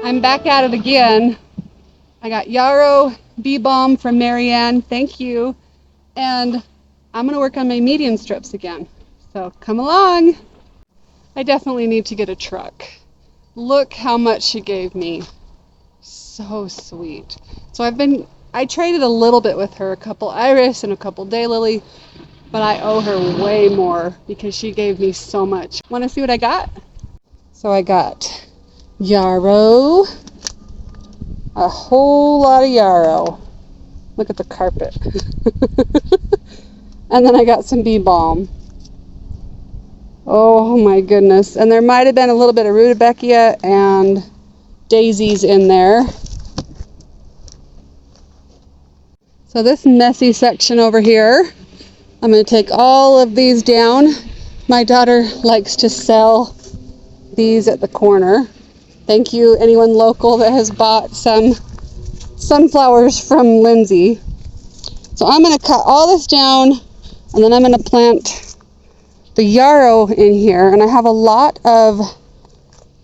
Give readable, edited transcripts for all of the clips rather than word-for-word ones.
I'm back at it again. I got yarrow bee balm from Marianne, thank you. And I'm gonna work on my median strips again. So come along. I definitely need to get a truck. Look how much she gave me. So sweet. So I traded a little bit with her, a couple iris and a couple daylily, but I owe her way more because she gave me so much. Wanna see what I got? So I got yarrow, a whole lot of yarrow. Look at the carpet. And then I got some bee balm. Oh my goodness. And there might have been a little bit of rudbeckia and daisies in there. So this messy section over here, I'm going to take all of these down. My daughter likes to sell these at the corner. Thank you, anyone local that has bought some sunflowers from Lindsay. So I'm going to cut all this down, and then I'm going to plant the yarrow in here. And I have a lot of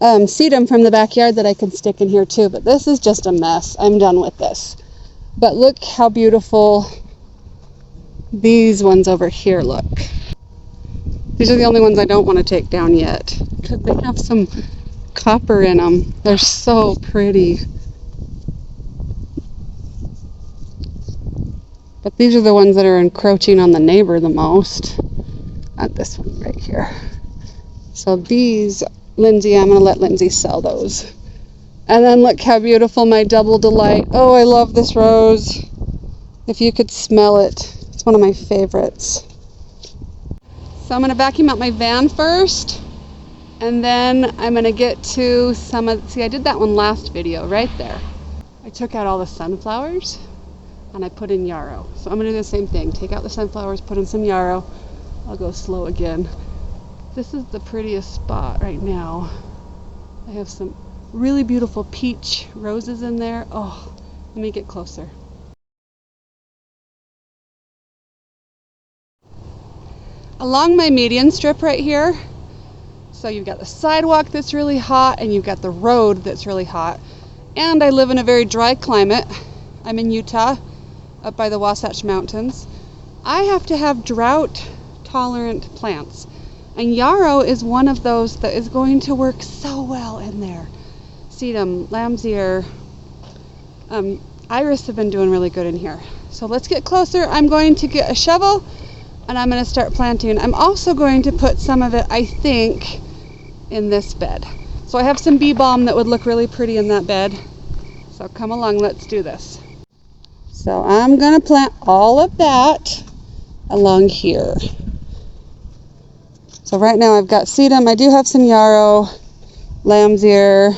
sedum from the backyard that I can stick in here too, but this is just a mess. I'm done with this. But look how beautiful these ones over here look. These are the only ones I don't want to take down yet because they have some copper in them. They're so pretty. But these are the ones that are encroaching on the neighbor the most. Not this one right here. So these, Lindsay, I'm going to let Lindsay sell those. And then look how beautiful my double delight. Oh, I love this rose. If you could smell it. It's one of my favorites. So I'm going to vacuum out my van first. And then I'm going to get to some of, see, I did that one last video right there. I took out all the sunflowers and I put in yarrow. So I'm going to do the same thing. Take out the sunflowers, put in some yarrow. I'll go slow again. This is the prettiest spot right now. I have some really beautiful peach roses in there. Oh, let me get closer. Along my median strip right here, so you've got the sidewalk that's really hot and you've got the road that's really hot. And I live in a very dry climate. I'm in Utah, up by the Wasatch Mountains. I have to have drought tolerant plants. And yarrow is one of those that is going to work so well in there. Sedum, lamb's ear, iris have been doing really good in here. So let's get closer. I'm going to get a shovel and I'm going to start planting. I'm also going to put some of it, I think, in this bed. So I have some bee balm that would look really pretty in that bed. So come along, let's do this. So I'm going to plant all of that along here. So right now I've got sedum. I do have some yarrow, lamb's ear.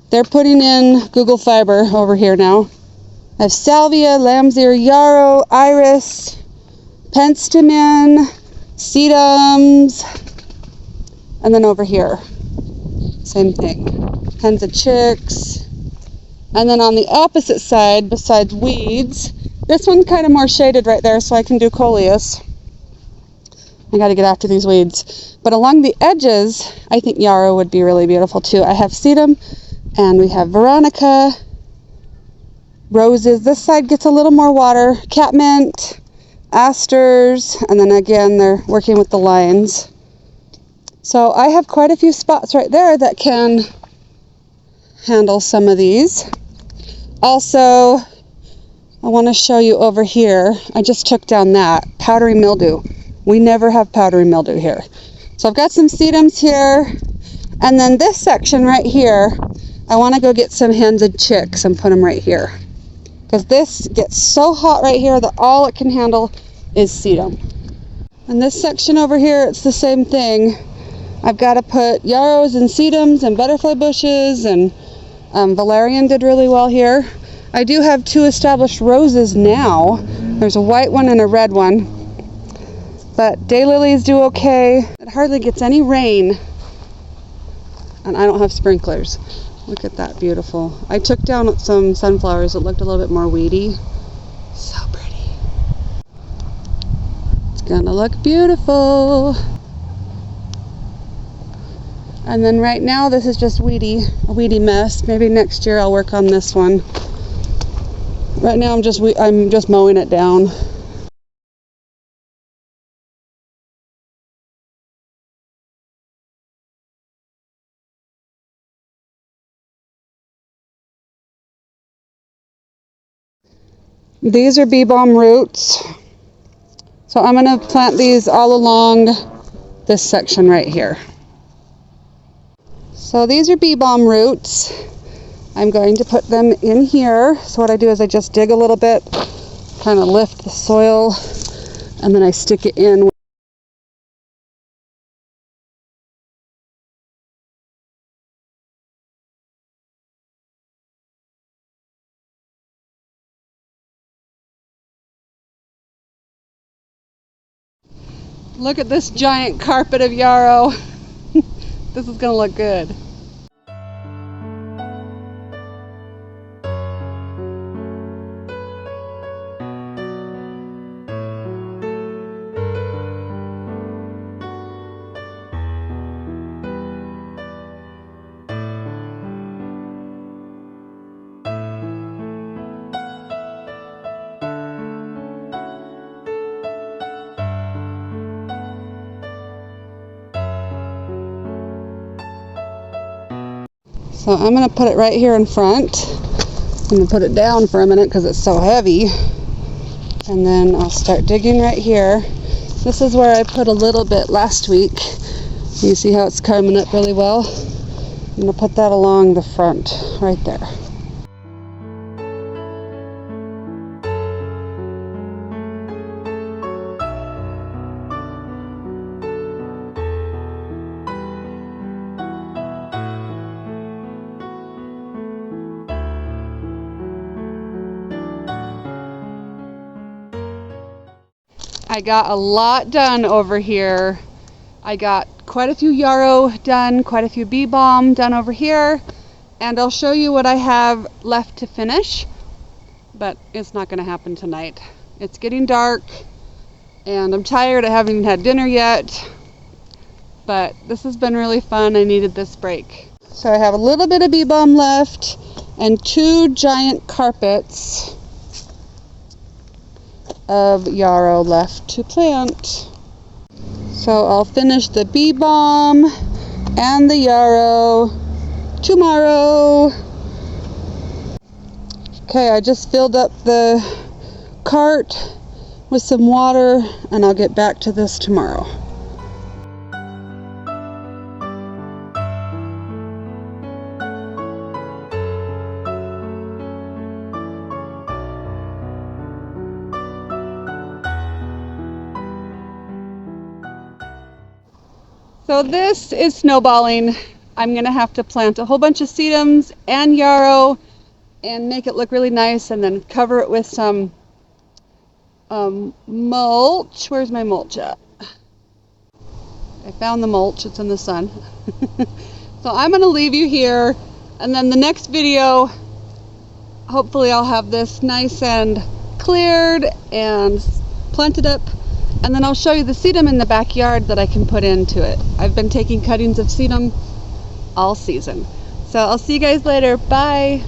They're putting in Google Fiber over here now. I have salvia, lamb's ear, yarrow, iris, penstemon, sedums, and then over here, same thing. Hens of chicks. And then on the opposite side, besides weeds, this one's kind of more shaded right there, so I can do coleus. I got to get after these weeds. But along the edges, I think yarrow would be really beautiful too. I have sedum, and we have veronica, roses. This side gets a little more water, catmint, asters, and then again, they're working with the lines. So I have quite a few spots right there that can handle some of these. Also, I want to show you over here. I just took down that powdery mildew. We never have powdery mildew here. So I've got some sedums here. And then this section right here, I want to go get some hens and chicks and put them right here. Because this gets so hot right here that all it can handle is sedum. And this section over here, it's the same thing. I've got to put yarrows and sedums and butterfly bushes, and valerian did really well here. I do have 2 established roses now. There's a white one and a red one. But daylilies do okay. It hardly gets any rain. And I don't have sprinklers. Look at that, beautiful. I took down some sunflowers that looked a little bit more weedy. So pretty. It's gonna look beautiful. And then right now this is just a weedy mess. Maybe next year I'll work on this one. Right now I'm just mowing it down. These are bee balm roots. So I'm going to plant these all along this section right here. So these are bee balm roots. I'm going to put them in here. So what I do is I just dig a little bit, kind of lift the soil, and then I stick it in. Look at this giant carpet of yarrow. This is going to look good. So I'm going to put it right here in front. I'm going to put it down for a minute because it's so heavy. And then I'll start digging right here. This is where I put a little bit last week. You see how it's coming up really well? I'm going to put that along the front right there. I got a lot done over here. I got quite a few yarrow done, quite a few bee balm done over here, and I'll show you what I have left to finish, but it's not going to happen tonight. It's getting dark, and I'm tired. I haven't even had dinner yet, but this has been really fun. I needed this break. So I have a little bit of bee balm left and 2 giant carpets of yarrow left to plant. So I'll finish the bee balm and the yarrow tomorrow. Okay, I just filled up the cart with some water and I'll get back to this tomorrow. So this is snowballing. I'm gonna have to plant a whole bunch of sedums and yarrow and make it look really nice, and then cover it with some mulch. Where's my mulch at? I found the mulch, it's in the sun. So I'm gonna leave you here, and then the next video, hopefully I'll have this nice and cleared and planted up. And then I'll show you the sedum in the backyard that I can put into it. I've been taking cuttings of sedum all season. So I'll see you guys later. Bye.